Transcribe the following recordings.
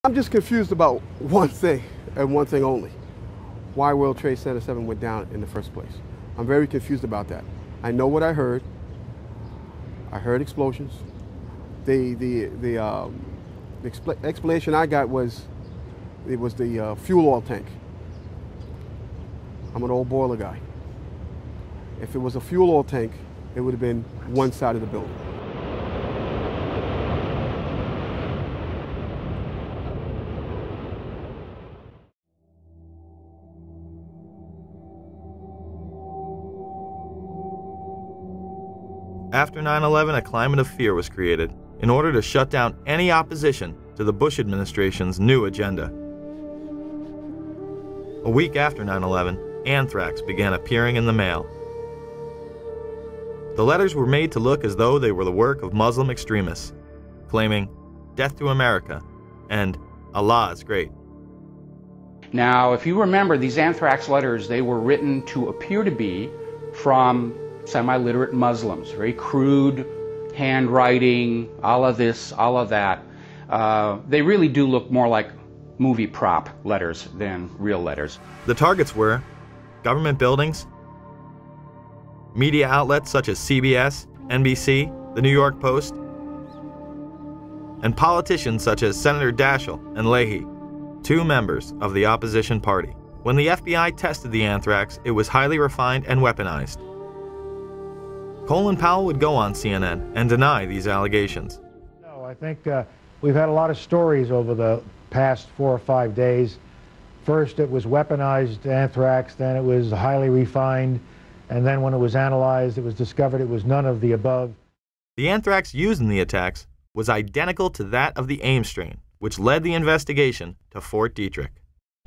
I'm just confused about one thing and one thing only. Why World Trade Center 7 went down in the first place. I'm very confused about that. I know what I heard. I heard explosions. The explanation I got was it was the fuel oil tank. I'm an old boiler guy. If it was a fuel oil tank, it would have been one side of the building. After 9/11, a climate of fear was created in order to shut down any opposition to the Bush administration's new agenda. A week after 9/11, anthrax began appearing in the mail. The letters were made to look as though they were the work of Muslim extremists, claiming "Death to America" and "Allah is great." Now, if you remember, these anthrax letters, they were written to appear to be from semi-literate Muslims, very crude handwriting, Allah this, Allah that. They really do look more like movie prop letters than real letters. The targets were government buildings, media outlets such as CBS, NBC, the New York Post, and politicians such as Senator Daschle and Leahy, two members of the opposition party. When the FBI tested the anthrax, it was highly refined and weaponized. Colin Powell would go on CNN and deny these allegations. No, I think we've had a lot of stories over the past 4 or 5 days. First it was weaponized anthrax, then it was highly refined, and then when it was analyzed, it was discovered it was none of the above. The anthrax used in the attacks was identical to that of the Ames strain, which led the investigation to Fort Detrick.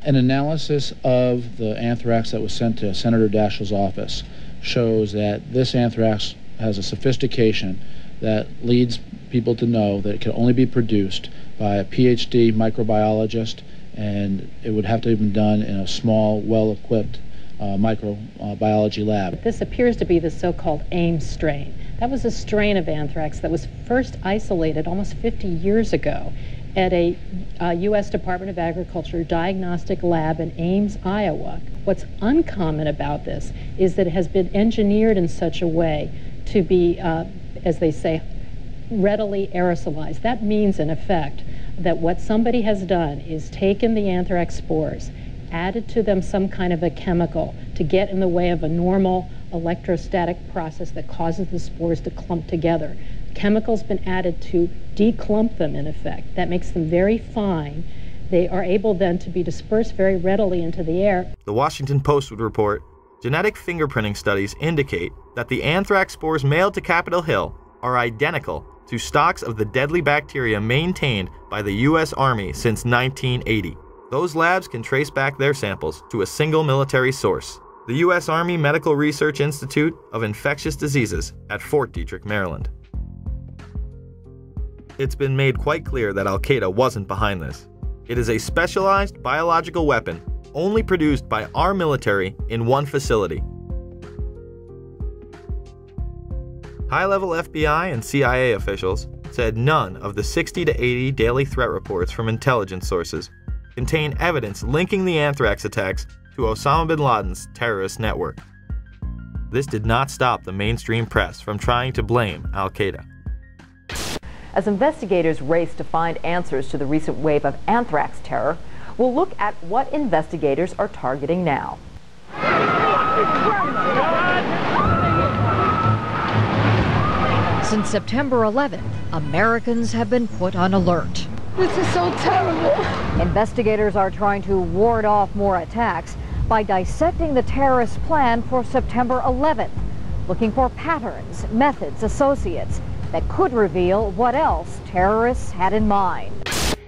An analysis of the anthrax that was sent to Senator Daschle's office shows that this anthrax has a sophistication that leads people to know that it can only be produced by a PhD microbiologist, and it would have to have been done in a small, well-equipped microbiology lab. This appears to be the so-called Ames strain. That was a strain of anthrax that was first isolated almost 50 years ago at a U.S. Department of Agriculture diagnostic lab in Ames, Iowa. What's uncommon about this is that it has been engineered in such a way to be, as they say, readily aerosolized. That means, in effect, that what somebody has done is taken the anthrax spores, added to them some kind of a chemical to get in the way of a normal electrostatic process that causes the spores to clump together. Chemical's been added to declump them, in effect. That makes them very fine. They are able then to be dispersed very readily into the air. The Washington Post would report, genetic fingerprinting studies indicate that the anthrax spores mailed to Capitol Hill are identical to stocks of the deadly bacteria maintained by the U.S. Army since 1980. Those labs can trace back their samples to a single military source, the U.S. Army Medical Research Institute of Infectious Diseases at Fort Detrick, Maryland. It's been made quite clear that Al-Qaeda wasn't behind this. It is a specialized biological weapon only produced by our military in one facility. High-level FBI and CIA officials said none of the 60 to 80 daily threat reports from intelligence sources contain evidence linking the anthrax attacks to Osama bin Laden's terrorist network. This did not stop the mainstream press from trying to blame Al-Qaeda. As investigators race to find answers to the recent wave of anthrax terror, we'll look at what investigators are targeting now. Since September 11th, Americans have been put on alert. This is so terrible. Investigators are trying to ward off more attacks by dissecting the terrorist plan for September 11th, looking for patterns, methods, associates that could reveal what else terrorists had in mind.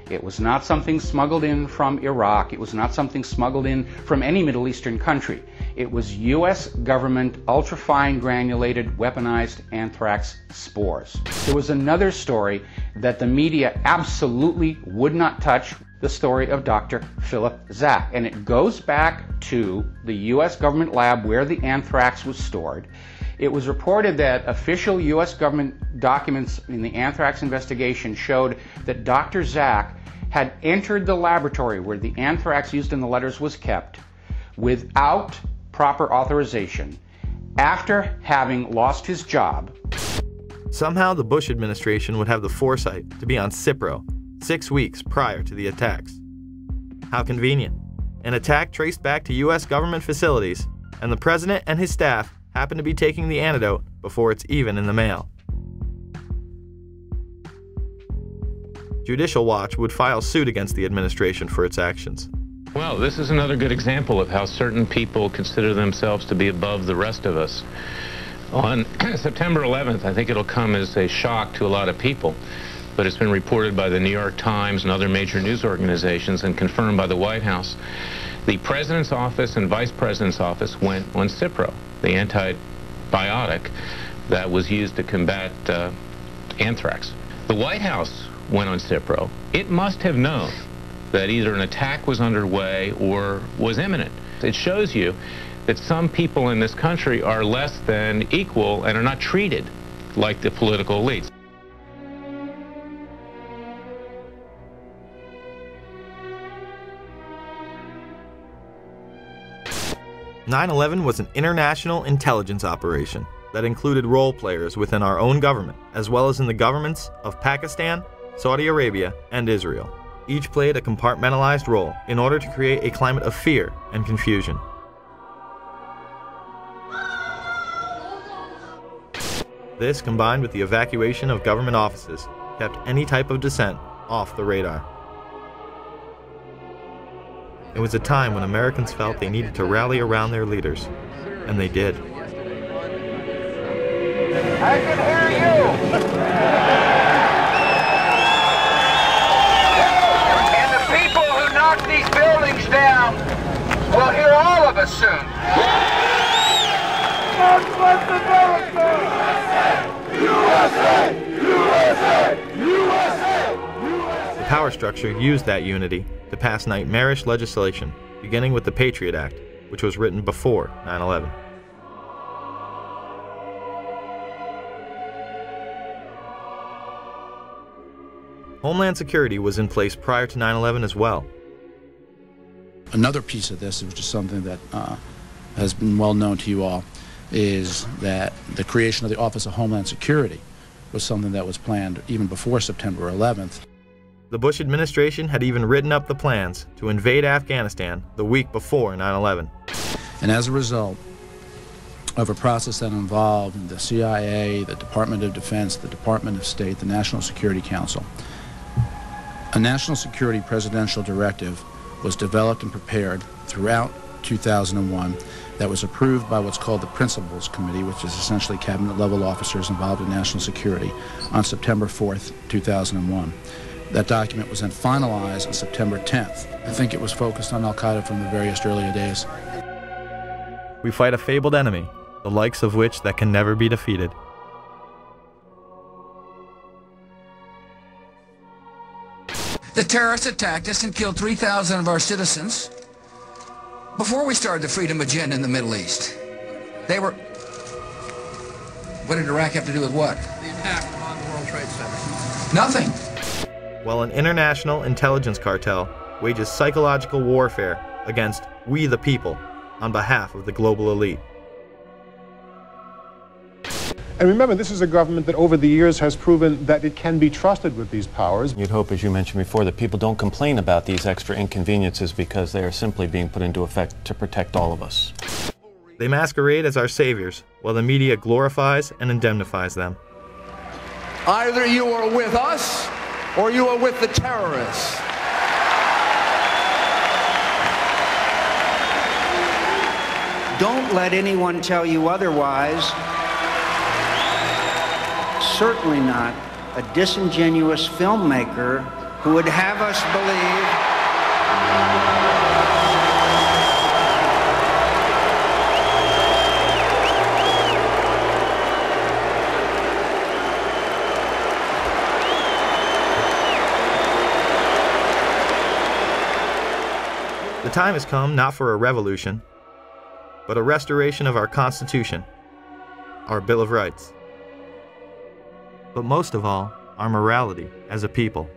It was not something smuggled in from Iraq. It was not something smuggled in from any Middle Eastern country. It was U.S. government ultra-fine granulated weaponized anthrax spores. There was another story that the media absolutely would not touch, the story of Dr. Philip Zach. And it goes back to the U.S. government lab where the anthrax was stored. It was reported that official U.S. government documents in the anthrax investigation showed that Dr. Zach had entered the laboratory where the anthrax used in the letters was kept without proper authorization after having lost his job. Somehow the Bush administration would have the foresight to be on Cipro 6 weeks prior to the attacks. How convenient. An attack traced back to U.S. government facilities, and the president and his staff happen to be taking the antidote before it's even in the mail. Judicial Watch would file suit against the administration for its actions. Well, this is another good example of how certain people consider themselves to be above the rest of us. On September 11th, I think it'll come as a shock to a lot of people, but it's been reported by the New York Times and other major news organizations and confirmed by the White House. The President's office and Vice President's office went on Cipro, the antibiotic that was used to combat anthrax. The White House went on Cipro. It must have known that either an attack was underway or was imminent. It shows you that some people in this country are less than equal and are not treated like the political elites. "9/11 was an international intelligence operation that included role players within our own government, as well as in the governments of Pakistan, Saudi Arabia, and Israel. Each played a compartmentalized role in order to create a climate of fear and confusion. This, combined with the evacuation of government offices, kept any type of dissent off the radar. It was a time when Americans felt they needed to rally around their leaders, and they did. I can hear you! And the people who knocked these buildings down will hear all of us soon. God bless America! USA! USA! USA! The power structure used that unity to pass nightmarish legislation, beginning with the Patriot Act, which was written before 9/11. Homeland Security was in place prior to 9/11 as well. Another piece of this, which is something that has been well known to you all, is that the creation of the Office of Homeland Security was something that was planned even before September 11th. The Bush administration had even written up the plans to invade Afghanistan the week before 9/11. And as a result of a process that involved the CIA, the Department of Defense, the Department of State, the National Security Council, a national security presidential directive was developed and prepared throughout 2001 that was approved by what's called the Principals Committee, which is essentially cabinet-level officers involved in national security, on September 4th, 2001. That document was then finalized on September 10th. I think it was focused on Al-Qaeda from the various earlier days. We fight a fabled enemy, the likes of which that can never be defeated. The terrorists attacked us and killed 3,000 of our citizens before we started the freedom agenda in the Middle East. They were... What did Iraq have to do with what? The attack on the World Trade Center. Nothing. While an international intelligence cartel wages psychological warfare against we the people on behalf of the global elite. And remember, this is a government that over the years has proven that it can be trusted with these powers. You'd hope, as you mentioned before, that people don't complain about these extra inconveniences because they are simply being put into effect to protect all of us. They masquerade as our saviors, while the media glorifies and indemnifies them. Either you are with us, or you are with the terrorists. Don't let anyone tell you otherwise. Certainly not a disingenuous filmmaker who would have us believe the time has come not for a revolution, but a restoration of our Constitution, our Bill of Rights, but most of all, our morality as a people.